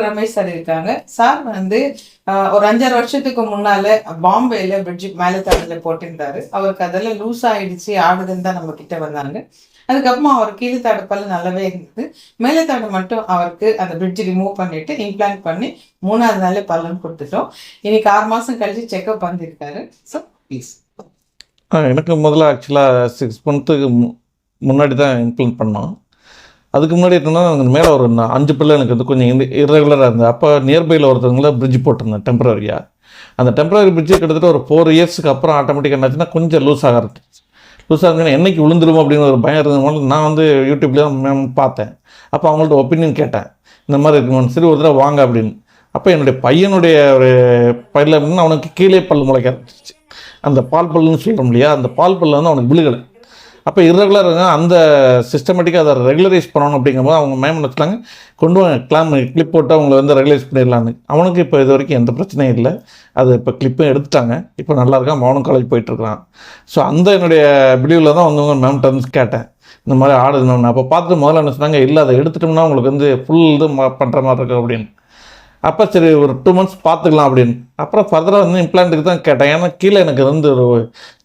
Ramesh sir இருக்காங்க. Sir வந்து ஒரு 5-6 வருஷத்துக்கு முன்னால பாம்பேல பிரிட்ஜ் மேலே தடல போட்டிருந்தாரு. அவருக்கு அதெல்லாம் லூஸ் ஆயிடுச்சு ஆகுதுன்னு தான் நம்ம கிட்ட வந்தாங்க. அதுக்கப்புறமா அவர் கீழே தாடு பல்லு நல்லாவே இருந்தது. மேலே தாடு மட்டும் அவருக்கு அந்த பிரிட்ஜ் ரிமூவ் பண்ணிட்டு இம்ப்ளான்ட் பண்ணி 3ஆவது நாளே பல்லுன்னு கொடுத்துட்டோம். இன்னைக்கு 6 மாதம் கழிச்சு செக்அப் வந்திருக்காரு. So please. எனக்கு முதல்ல ஆக்சுவலாக 6 மந்த்துக்கு முன்னாடி தான் இம்ப்ளான்ட் பண்ணோம். அதுக்கு முன்னாடி என்னன்னா மேலே ஒரு 5 பல்லு எனக்கு வந்து கொஞ்சம் இர்ரெகுலராக இருந்தது. அப்போ நியர்பையில் ஒருத்தவங்கள பிரிட்ஜ் போட்டிருந்தேன் டெம்பரரியாக. அந்த டெம்பரரி பிரிட்ஜு கிட்டத்தட்ட ஒரு 4 இயர்ஸ்க்கு அப்புறம் ஆட்டோமேட்டிக்காக என்னாச்சுன்னா கொஞ்சம் லூஸ் ஆக ஆரம்பிச்சு. லூஸ் ஆகுதுன்னா என்னைக்கு விழுந்துருவோம் அப்படின்னு ஒரு பயம் இருந்ததுனால நான் வந்து யூடியூப்லேயே மேம் பார்த்தேன். அப்போ அவங்கள்ட்ட ஒப்பீனியன் கேட்டேன், இந்த மாதிரி இருக்குமான்னு. சரி ஒரு தடவை வாங்க அப்படின்னு. அப்போ என்னுடைய பையனுடைய ஒரு பல்ல அப்படின்னா அவனுக்கு கீழே பல் முளைக்க ஆரம்பிச்சிச்சு. அந்த பால் பல்லுன்னு சொல்கிறோம் இல்லையா, அந்த பால் பல்ல வந்து அவனுக்கு விழுகலை. அப்போ இர்ரெகுலர் அந்த சிஸ்டமேட்டிக்காக அதை ரெகுலரைஸ் பண்ணணும் அப்படிங்கும்போது அவங்க மேம் வச்சுட்டாங்க, கொண்டு வாங்க கிளிப் போட்டு அவங்களை வந்து ரெகுலரைஸ் பண்ணிடலான்னு. அவனுக்கு இப்போ இது வரைக்கும் எந்த பிரச்சனையும் இல்லை. அது இப்போ கிளிப்பும் எடுத்துட்டாங்க. இப்போ நல்லா இருக்கான், அவனும் காலேஜ் போயிட்டுருக்கான். ஸோ அந்த என்னுடைய பிலீவில் தான் வந்து மேம்கிட்ட வந்து கேட்டேன், இந்த மாதிரி ஆடுது மேம். அப்போ பார்த்துட்டு முதல்ல என்ன சொன்னாங்க, இல்லை அதை எடுத்துட்டோம்னா உங்களுக்கு வந்து ஃபுல் இது பண்ணுற மாதிரி இருக்கும் அப்படின்னு. அப்போ சரி ஒரு 2 months பார்த்துக்கலாம் அப்படின்னு. அப்புறம் ஃபர்தராக வந்து இம்ப்ளான்ட்டுக்கு தான் கேட்டேன். ஏன்னா கீழே எனக்கு வந்து ஒரு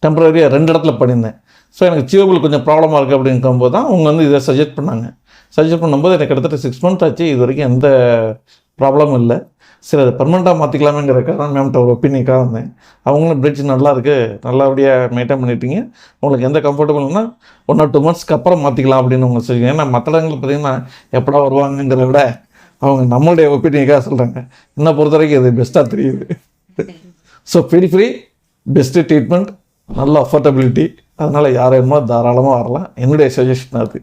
டெம்பரரியாக 2 இடத்துல பண்ணியிருந்தேன். ஸோ எனக்கு சிவபிள் கொஞ்சம் ப்ராப்ளமாக இருக்குது அப்படிங்கும்போது தான் அவங்க வந்து இதை சஜெஸ்ட் பண்ணாங்க. சஜெஸ்ட் பண்ணும்போது எனக்கு கிட்டத்தட்ட 6 months ஆச்சு. இது வரைக்கும் எந்த ப்ராப்ளமும் இல்லை. சரி அதை பர்மனெண்ட்டாக மாற்றிக்கலாமேங்கிறக்காக தான் மேம்கிட்ட ஒரு ஒப்பீனியக்காக வந்தேன். அவங்களும் பிரிட்ஜ் நல்லா இருக்குது, நல்லபடியாக மெயின்டைன் பண்ணிட்டீங்க, உங்களுக்கு எந்த கம்ஃபர்டபுள்னா 1 or 2 monthsக்கு அப்புறம் மாற்றிக்கலாம் அப்படின்னு அவங்க சொல்லுங்க. ஏன்னா மற்ற இடங்களில் பார்த்தீங்கன்னா எப்படா வருவாங்கங்கிறத விட அவங்க நம்மளுடைய ஒப்பீனியக்காக சொல்கிறாங்க. என்னை பொறுத்த வரைக்கும் இது பெஸ்ட்டாக தெரியுது. So feel free, best treatment, நல்ல அஃபோர்டபிலிட்டி. அதனால் யாரையுமோ தாராளமாக வரலாம். என்னுடைய சஜஷன் அது.